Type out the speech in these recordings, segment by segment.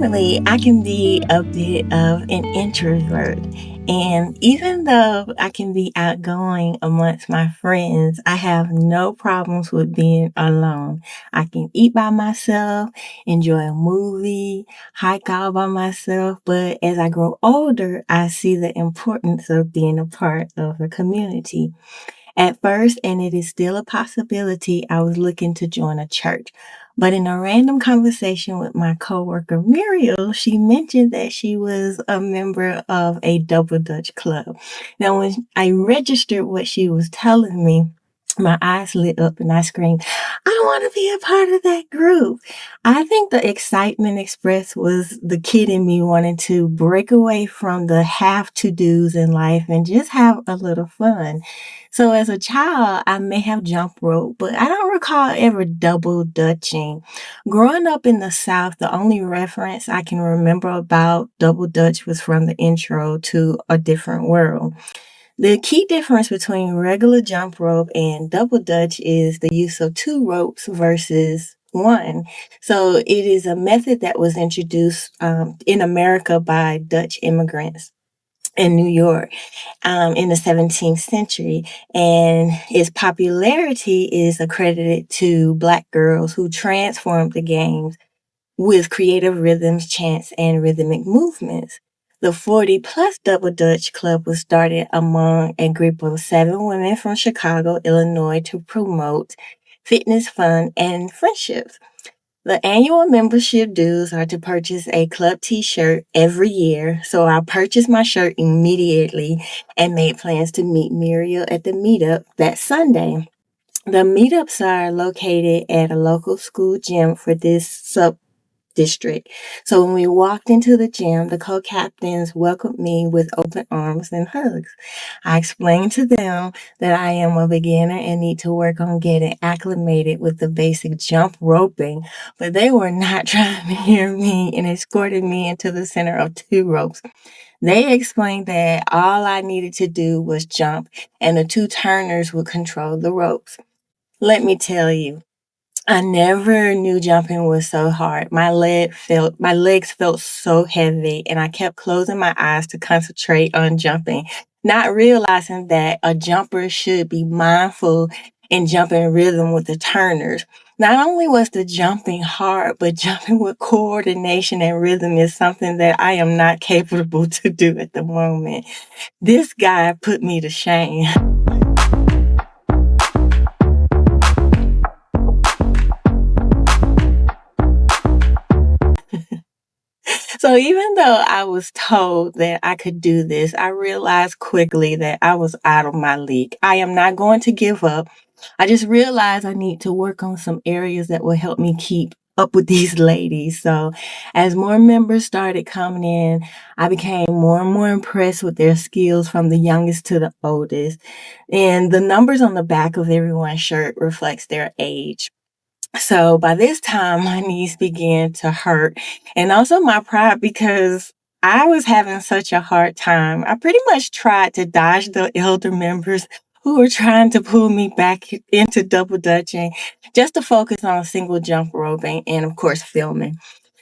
Normally, I can be a bit of an introvert. And even though I can be outgoing amongst my friends, I have no problems with being alone. I can eat by myself, enjoy a movie, hike out by myself. But as I grow older, I see the importance of being a part of a community. At first, and it is still a possibility, I was looking to join a church. But in a random conversation with my coworker Muriel, she mentioned that she was a member of a double Dutch club. Now, when I registered what she was telling me, my eyes lit up and I screamed, I want to be a part of that group. I think the excitement expressed was the kid in me wanting to break away from the have to do's in life and just have a little fun. So as a child, I may have jump rope, but I don't recall ever double dutching. Growing up in the South, the only reference I can remember about double dutch was from the intro to A Different World. The key difference between regular jump rope and double dutch is the use of two ropes versus one. So it is a method that was introduced in America by Dutch immigrants in New York in the 17th century, and its popularity is accredited to Black girls who transformed the games with creative rhythms, chants, and rhythmic movements. The 40 Plus Double Dutch Club was started among a group of 7 women from Chicago, Illinois to promote fitness, fun, and friendships. The annual membership dues are to purchase a club t-shirt every year. So I purchased my shirt immediately and made plans to meet Muriel at the meetup that Sunday. The meetups are located at a local school gym for this sub district. So when we walked into the gym, the co-captains welcomed me with open arms and hugs. I explained to them that I am a beginner and need to work on getting acclimated with the basic jump roping, but they were not trying to hear me and escorted me into the center of two ropes. They explained that all I needed to do was jump and the two turners would control the ropes. Let me tell you, I never knew jumping was so hard. My legs felt so heavy and I kept closing my eyes to concentrate on jumping, not realizing that a jumper should be mindful and jump in rhythm with the turners. Not only was the jumping hard, but jumping with coordination and rhythm is something that I am not capable to do at the moment. This guy put me to shame. So even though I was told that I could do this, I realized quickly that I was out of my league. I am not going to give up. I just realized I need to work on some areas that will help me keep up with these ladies. So as more members started coming in, I became more and more impressed with their skills from the youngest to the oldest. And the numbers on the back of everyone's shirt reflects their age. So by this time, my knees began to hurt and also my pride because I was having such a hard time. I pretty much tried to dodge the elder members who were trying to pull me back into double dutching just to focus on single jump roping and, of course, filming.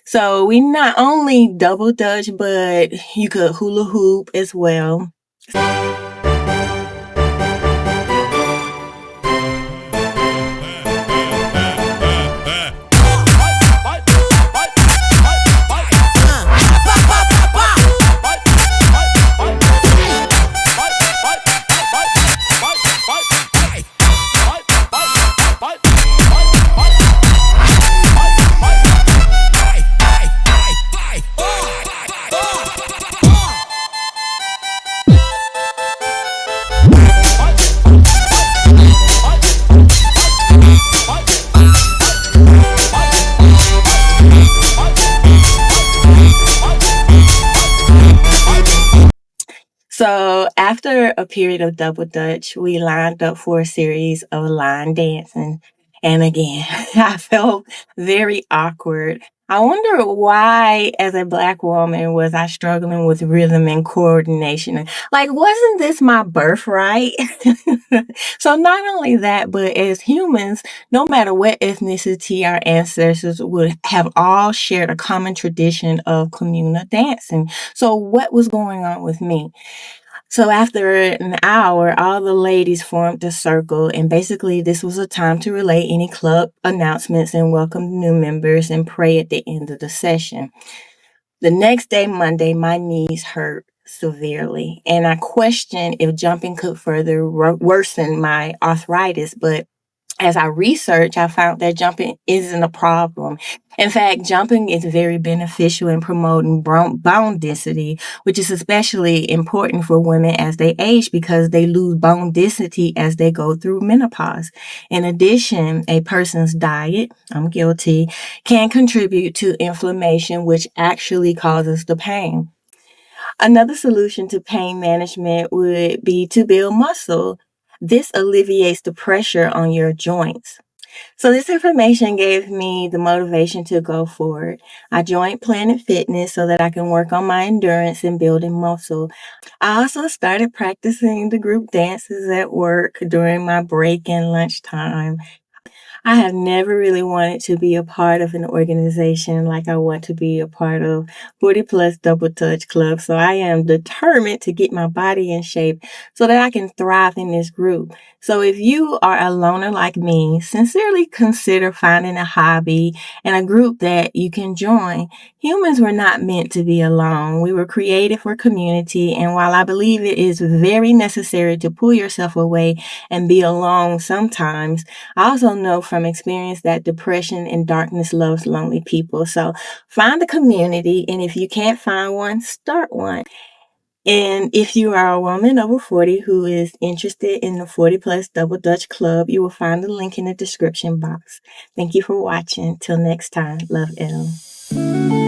So we not only double dutch, but you could hula hoop as well. So after a period of double dutch, we lined up for a series of line dancing. And again, I felt very awkward. I wonder why, as a Black woman, was I struggling with rhythm and coordination? Like, wasn't this my birthright? So, not only that, but as humans, no matter what ethnicity our ancestors would have all shared a common tradition of communal dancing. So, what was going on with me? So after an hour, all the ladies formed a circle, and basically, this was a time to relay any club announcements and welcome new members and pray at the end of the session. The next day, Monday, my knees hurt severely, and I questioned if jumping could further worsen my arthritis, but as I researched, I found that jumping isn't a problem. In fact, jumping is very beneficial in promoting bone density, which is especially important for women as they age because they lose bone density as they go through menopause. In addition, a person's diet, I'm guilty, can contribute to inflammation, which actually causes the pain. Another solution to pain management would be to build muscle. This alleviates the pressure on your joints. So, this information gave me the motivation to go forward. I joined Planet Fitness so that I can work on my endurance and building muscle. I also started practicing the group dances at work during my break and lunchtime. I have never really wanted to be a part of an organization like I want to be a part of 40 Plus Double Touch Club. So I am determined to get my body in shape so that I can thrive in this group. So if you are a loner like me, sincerely consider finding a hobby and a group that you can join. Humans were not meant to be alone. We were created for community. And while I believe it is very necessary to pull yourself away and be alone sometimes, I also know from experience that depression and darkness loves lonely people. So find a community, and if you can't find one, start one. And if you are a woman over 40 who is interested in the 40 Plus Double Dutch Club, you will find the link in the description box. Thank you for watching. Till next time, love Elle.